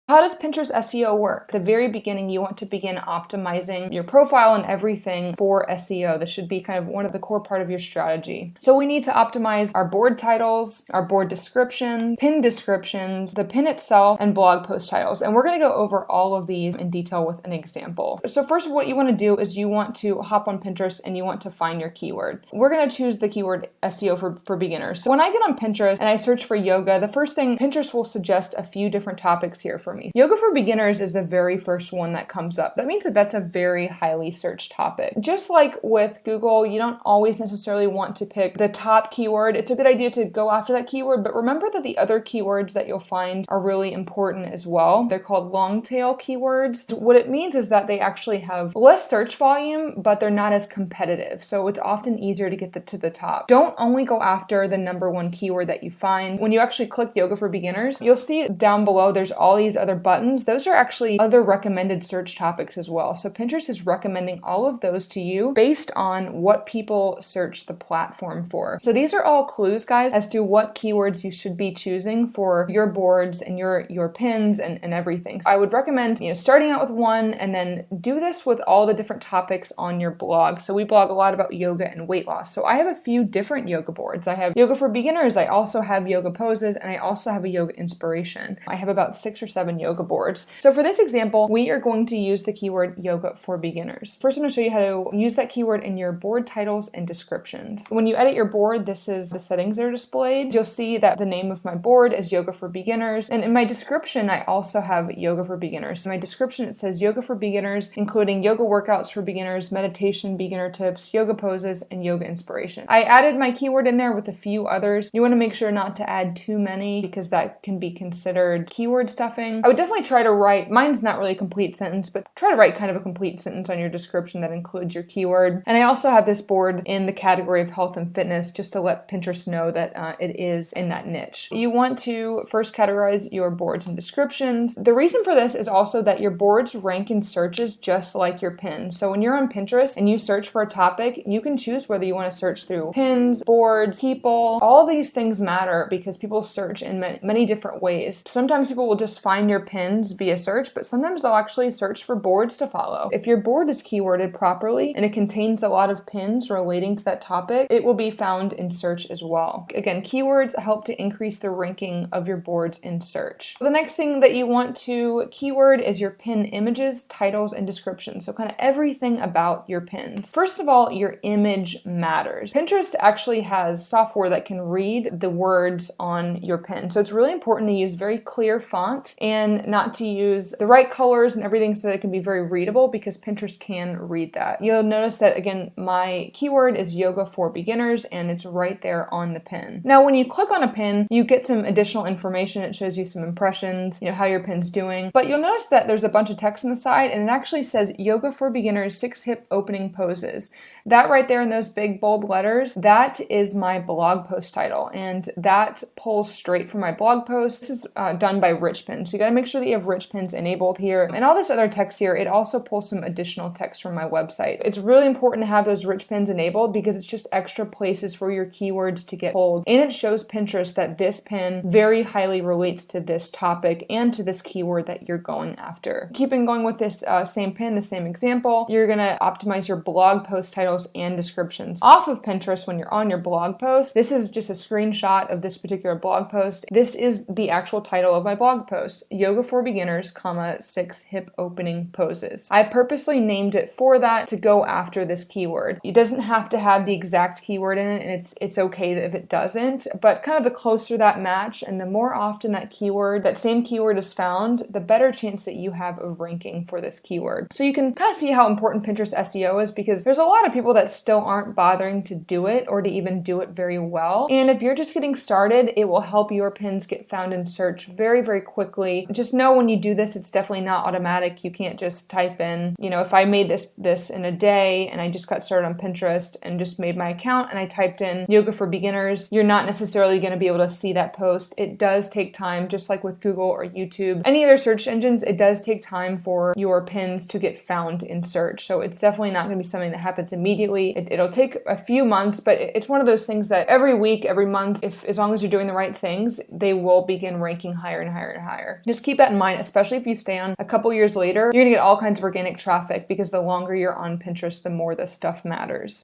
How does Pinterest SEO work? At the very beginning, you want to begin optimizing your profile and everything for SEO. This should be kind of one of the core part of your strategy. So we need to optimize our board titles, our board description, pin descriptions, the pin itself, and blog post titles. And we're going to go over all of these in detail with an example. So first, what you want to do is you want to hop on Pinterest and you want to find your keyword. We're going to choose the keyword SEO for beginners. So when I get on Pinterest and I search for yoga, the first thing, Pinterest will suggest a few different topics here for me. Yoga for beginners is the very first one that comes up. That means that that's a very highly searched topic. Just like with Google, you don't always necessarily want to pick the top keyword. It's a good idea to go after that keyword, but remember that the other keywords that you'll find are really important as well. They're called long tail keywords. What it means is that they actually have less search volume, but they're not as competitive. So it's often easier to get to the top. Don't only go after the number one keyword that you find. When you actually click yoga for beginners, you'll see down below there's all these other buttons. Those are actually other recommended search topics as well. So Pinterest is recommending all of those to you based on what people search the platform for. So these are all clues, guys, as to what keywords you should be choosing for your boards and your pins and everything. So I would recommend, starting out with one and then do this with all the different topics on your blog. So we blog a lot about yoga and weight loss. So I have a few different yoga boards. I have yoga for beginners. I also have yoga poses, and I also have a yoga inspiration. I have about 6 or 7 yoga boards. So for this example, we are going to use the keyword yoga for beginners. First, I'm going to show you how to use that keyword in your board titles and descriptions. When you edit your board, this is the settings that are displayed. You'll see that the name of my board is yoga for beginners. And in my description, I also have yoga for beginners. In my description, it says yoga for beginners, including yoga workouts for beginners, meditation, beginner tips, yoga poses, and yoga inspiration. I added my keyword in there with a few others. You want to make sure not to add too many because that can be considered keyword stuffing. I would definitely try to write, mine's not really a complete sentence, but try to write kind of a complete sentence on your description that includes your keyword. And I also have this board in the category of health and fitness just to let Pinterest know that it is in that niche. You want to first categorize your boards and descriptions. The reason for this is also that your boards rank in searches just like your pins. So when you're on Pinterest and you search for a topic, you can choose whether you want to search through pins, boards, people. All these things matter because people search in many different ways. Sometimes people will just find your pins via search, but sometimes they'll actually search for boards to follow. If your board is keyworded properly and it contains a lot of pins relating to that topic, it will be found in search as well. Again, keywords help to increase the ranking of your boards in search. The next thing that you want to keyword is your pin images, titles, and descriptions. So kind of everything about your pins. First of all, your image matters. Pinterest actually has software that can read the words on your pin. So it's really important to use very clear font and not to use the right colors and everything so that it can be very readable because Pinterest can read that. You'll notice that, again, my keyword is yoga for beginners and it's right there on the pin. Now, when you click on a pin, you get some additional information. It shows you some impressions, how your pin's doing. But you'll notice that there's a bunch of text on the side and it actually says yoga for beginners, 6 hip opening poses. That right there in those big bold letters, that is my blog post title. And that pulls straight from my blog post. This is done by Rich Pins. So you got to make sure that you have Rich Pins enabled here. And all this other text here, it also pulls some additional text from my website. It's really important to have those Rich Pins enabled because it's just extra places for your keywords to get pulled. And it shows Pinterest that this pin very highly relates to this topic and to this keyword that you're going after. Keeping going with this same pin, the same example, you're going to optimize your blog post titles and descriptions off of Pinterest when you're on your blog post. This is just a screenshot of this particular blog post. This is the actual title of my blog post, Yoga for Beginners, 6 hip opening poses. I purposely named it for that to go after this keyword. It doesn't have to have the exact keyword in it, and it's okay if it doesn't, but kind of the closer that match and the more often that same keyword is found, the better chance that you have of ranking for this keyword. So you can kind of see how important Pinterest SEO is because there's a lot of people that still aren't bothering to do it or to even do it very well. And if you're just getting started, it will help your pins get found in search very, very quickly. Just know when you do this, it's definitely not automatic. You can't just type in, if I made this in a day and I just got started on Pinterest and just made my account and I typed in yoga for beginners, you're not necessarily going to be able to see that post. It does take time, just like with Google or YouTube. Any other search engines, it does take time for your pins to get found in search. So it's definitely not going to be something that happens immediately. It'll take a few months, but it's one of those things that every week, every month, as long as you're doing the right things, they will begin ranking higher and higher and higher. Just just keep that in mind, especially if you stay on a couple years later, you're gonna get all kinds of organic traffic because the longer you're on Pinterest, the more this stuff matters.